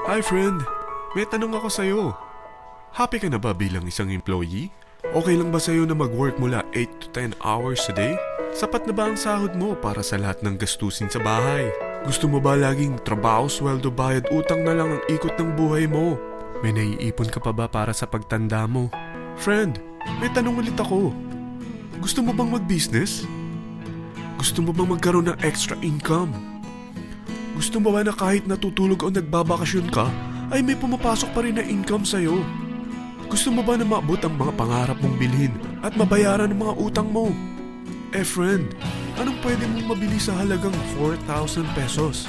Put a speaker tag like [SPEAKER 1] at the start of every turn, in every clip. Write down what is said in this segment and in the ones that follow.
[SPEAKER 1] Hi friend, may tanong ako sa'yo. Happy ka na ba bilang isang employee? Okay lang ba sa'yo na mag-work mula 8 to 10 hours a day? Sapat na ba ang sahod mo para sa lahat ng gastusin sa bahay? Gusto mo ba laging trabaho, sweldo, bayad, utang na lang ang ikot ng buhay mo? May naiipon ka pa ba para sa pagtanda mo? Friend, may tanong ulit ako. Gusto mo bang mag-business? Gusto mo bang magkaroon ng extra income? Gusto mo ba na kahit natutulog o nagbabakasyon ka, ay may pumapasok pa rin na income sa'yo? Gusto mo ba na maabot ang mga pangarap mong bilhin at mabayaran ang mga utang mo? Friend, anong pwede mong mabili sa halagang 4,000 pesos?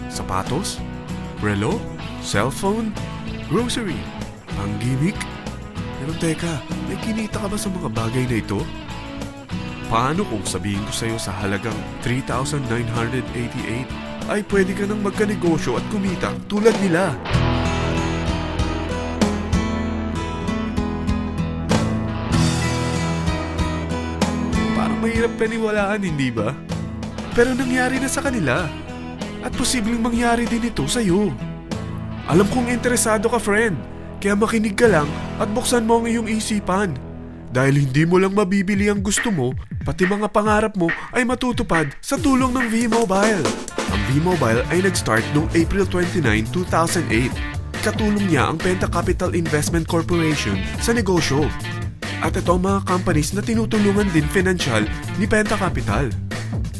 [SPEAKER 1] Sapatos? Relo? Cellphone? Grocery? Ang gimmick? Pero teka, may kinita ka ba sa mga bagay na ito? Paano kung sabihin ko sa'yo sa halagang 3,988 ay pwede ka nang magkanegosyo at kumita tulad nila? Parang mahirap paniwalaan, hindi ba? Pero nangyari na sa kanila. At posibleng mangyari din ito sa'yo. Alam kong interesado ka, friend. Kaya makinig ka lang at buksan mo ang iyong isipan. Dahil hindi mo lang mabibili ang gusto mo, pati mga pangarap mo ay matutupad sa tulong ng V-Mobile. Ang V-Mobile ay nag-start noong April 29, 2008. Katulong niya ang Penta Capital Investment Corporation sa negosyo. At ito ang mga companies na tinutulungan din financial ni Penta Capital.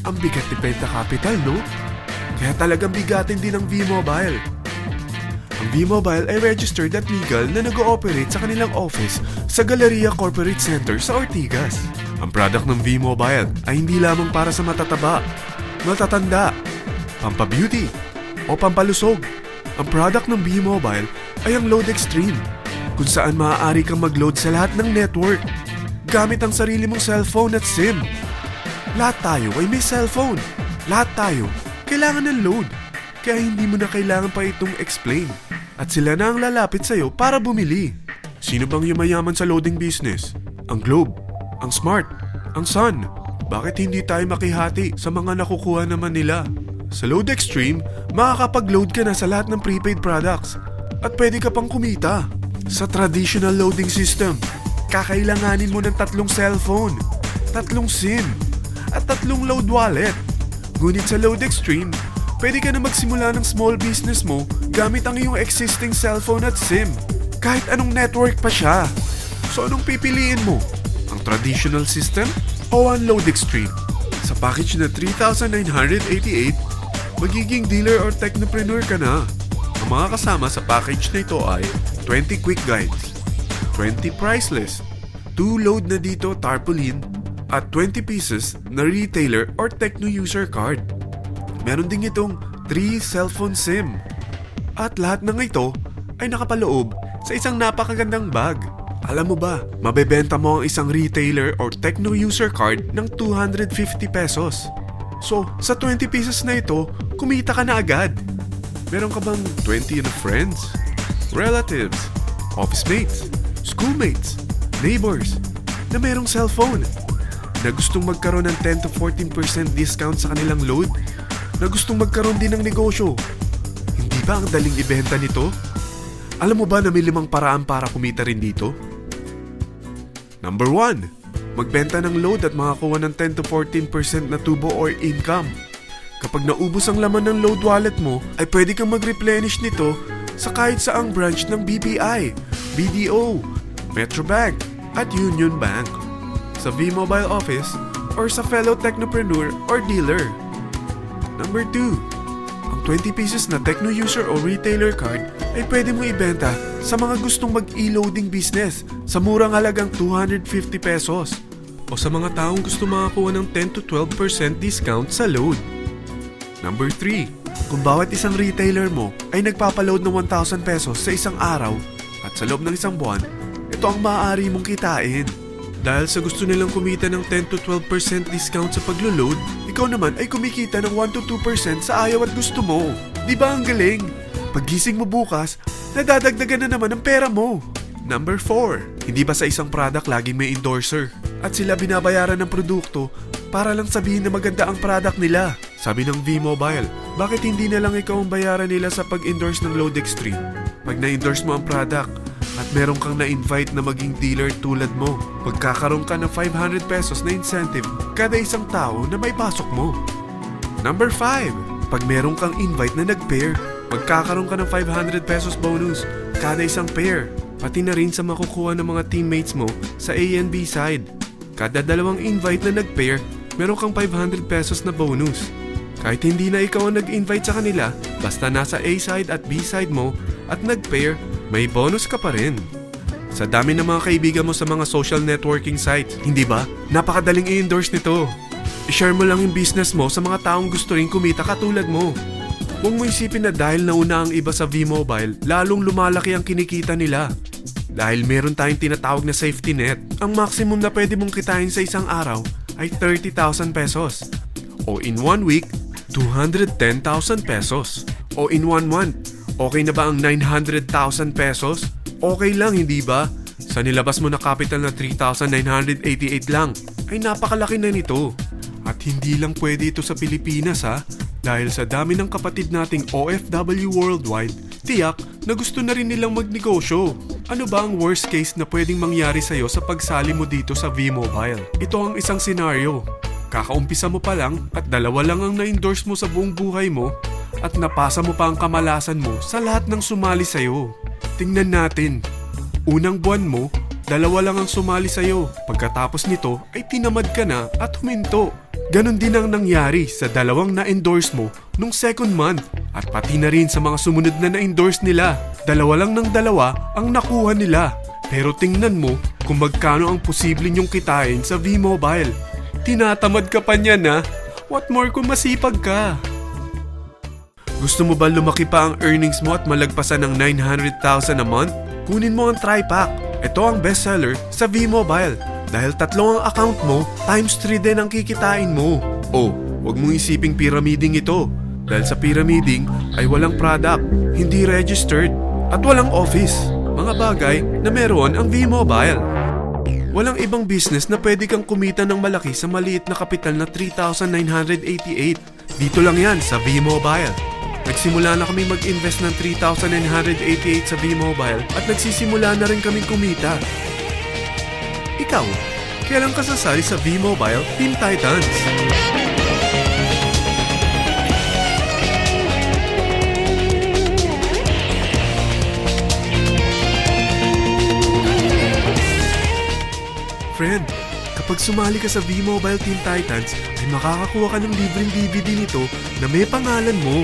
[SPEAKER 1] Ang bigat ni Penta Capital, no? Kaya talagang bigatin din ang V-Mobile. Ang V-Mobile ay registered at legal na nag-ooperate sa kanilang office sa Galleria Corporate Center sa Ortigas. Ang product ng V-Mobile ay hindi lamang para sa matataba, matatanda, pampabeauty, o pampalusog. Ang product ng V-Mobile ay ang Load Extreme, kung saan maaari kang mag-load sa lahat ng network gamit ang sarili mong cellphone at SIM. Lahat tayo ay may cellphone. Lahat tayo kailangan ng load. Kaya hindi mo na kailangan pa itong explain. At sila na ang lalapit sa'yo para bumili. Sino bang yumayaman sa loading business? Ang Globe, ang Smart, ang Sun. Bakit hindi tayo makihati sa mga nakukuha naman nila? Sa Load Extreme, makakapag-load ka na sa lahat ng prepaid products. At pwede ka pang kumita. Sa traditional loading system, kakailanganin mo ng 3 cellphone, 3 SIM, at 3 load wallet. Ngunit sa Load Extreme, pwede ka na magsimula ng small business mo gamit ang iyong existing cellphone at SIM. Kahit anong network pa siya. So anong pipiliin mo? Ang traditional system o ang Load Extreme? Sa package na 3,988, magiging dealer or technopreneur ka na. Ang mga kasama sa package na ito ay 20 quick guides, 20 price list, 2 load na dito tarpaulin, at 20 pieces na retailer or techno user card. Meron din itong 3 cellphone SIM. At lahat ng ito ay nakapaloob sa isang napakagandang bag. Alam mo ba, mabebenta mo ang isang retailer or techno user card ng 250 pesos. So, sa 20 pieces na ito, kumita ka na agad. Meron ka bang 20 na friends, relatives, office mates, schoolmates, neighbors na merong cellphone, na gustong magkaroon ng 10 to 14% discount sa kanilang load, na gustong magkaroon din ng negosyo? Hindi ba ang daling ibenta nito? Alam mo ba na may 5 paraan para kumita rin dito? Number 1. Magbenta ng load at makakuha ng 10 to 14% na tubo or income. Kapag naubos ang laman ng load wallet mo, ay pwede kang mag-replenish nito sa kahit saang branch ng BPI, BDO, Metrobank, at Union Bank, sa V-Mobile office, or sa fellow technopreneur or dealer. Number 2. Ang 20 pieces na techno user o retailer card ay pwede mo ibenta sa mga gustong mag-e-loading business sa murang halagang 250 pesos o sa mga taong gusto makakuha ng 10 to 12% discount sa load. Number 3. Kung bawat isang retailer mo ay nagpapaload ng 1,000 pesos sa isang araw at sa loob ng isang buwan, ito ang maaari mong kitain. Dahil sa gusto nilang kumita ng 10 to 12% discount sa paglo-load, ikaw naman ay kumikita ng 1 to 2% sa ayaw at gusto mo. Di ba ang galing? Paggising mo bukas, nadadagdagan na naman ang pera mo. Number 4. Hindi ba sa isang product laging may endorser? At sila binabayaran ng produkto para lang sabihin na maganda ang product nila. Sabi ng V-Mobile, Bakit hindi na lang ikaw ang bayaran nila sa pag-endorse ng Lode Extreme? Pag na-endorse mo ang product at meron kang na-invite na maging dealer tulad mo, magkakaroon ka ng 500 pesos na incentive kada isang tao na may pasok mo. Number 5. Pag meron kang invite na nag-pair, magkakaroon ka ng 500 pesos bonus kada isang pair. Pati na rin sa makukuha ng mga teammates mo sa A and B side. Kada dalawang invite na nag-pair, meron kang 500 pesos na bonus. Kahit hindi na ikaw ang nag-invite sa kanila, basta nasa A side at B side mo at nag-pair, may bonus ka pa rin. Sa dami ng mga kaibigan mo sa mga social networking sites, hindi ba? Napakadaling i-endorse nito. I-share mo lang yung business mo sa mga taong gusto rin kumita katulad mo. Huwag mo isipin na dahil nauna ang iba sa V-Mobile, lalong lumalaki ang kinikita nila. Dahil meron tayong tinatawag na safety net, ang maximum na pwede mong kitain sa isang araw ay 30,000 pesos. O in 1 week, 210,000 pesos. O in 1 month, okay na ba ang 900,000 pesos? Okay lang, hindi ba? Sa nilabas mo na capital na 3,988 lang, ay napakalaki na nito. At hindi lang pwede ito sa Pilipinas ha, dahil sa dami ng kapatid nating OFW worldwide, tiyak na gusto na rin nilang magnegosyo. Ano ba ang worst case na pwedeng mangyari sa'yo sa pagsali mo dito sa V-Mobile? Ito ang isang senaryo. Kakaumpisa mo pa lang at 2 lang ang na-endorse mo sa buong buhay mo at napasa mo pa ang kamalasan mo sa lahat ng sumali sa'yo. Tingnan natin. Unang buwan mo, 2 lang ang sumali sa'yo. Pagkatapos nito ay tinamad ka na at huminto. Ganon din ang nangyari sa 2 na-endorse mo nung second month at pati na rin sa mga sumunod na na-endorse nila. 2 lang ng 2 ang nakuha nila. Pero tingnan mo kung magkano ang posible nyong kitain sa V-Mobile. Tinatamad ka pa niyan ha? What more kung masipag ka? Gusto mo ba lumaki pa ang earnings mo at malagpasan ng 900,000 a month? Kunin mo ang TriPack. Ito ang bestseller sa V-Mobile. Dahil 3 ang account mo, times 3 din ang kikitain mo. Oh, huwag mong isiping pyramiding ito. Dahil sa pyramiding ay walang product, hindi registered, at walang office. Mga bagay na meron ang V-Mobile. Walang ibang business na pwede kang kumita ng malaki sa maliit na kapital na 3,988. Dito lang yan sa V-Mobile. Nagsimula na kami mag-invest ng 3,988 sa V-Mobile at nagsisimula na rin kaming kumita. Ikaw, kailan ka sasali sa V-Mobile Team Titans? Friend, kapag sumali ka sa V-Mobile Team Titans, ay makakakuha ka ng libreng DVD nito na may pangalan mo.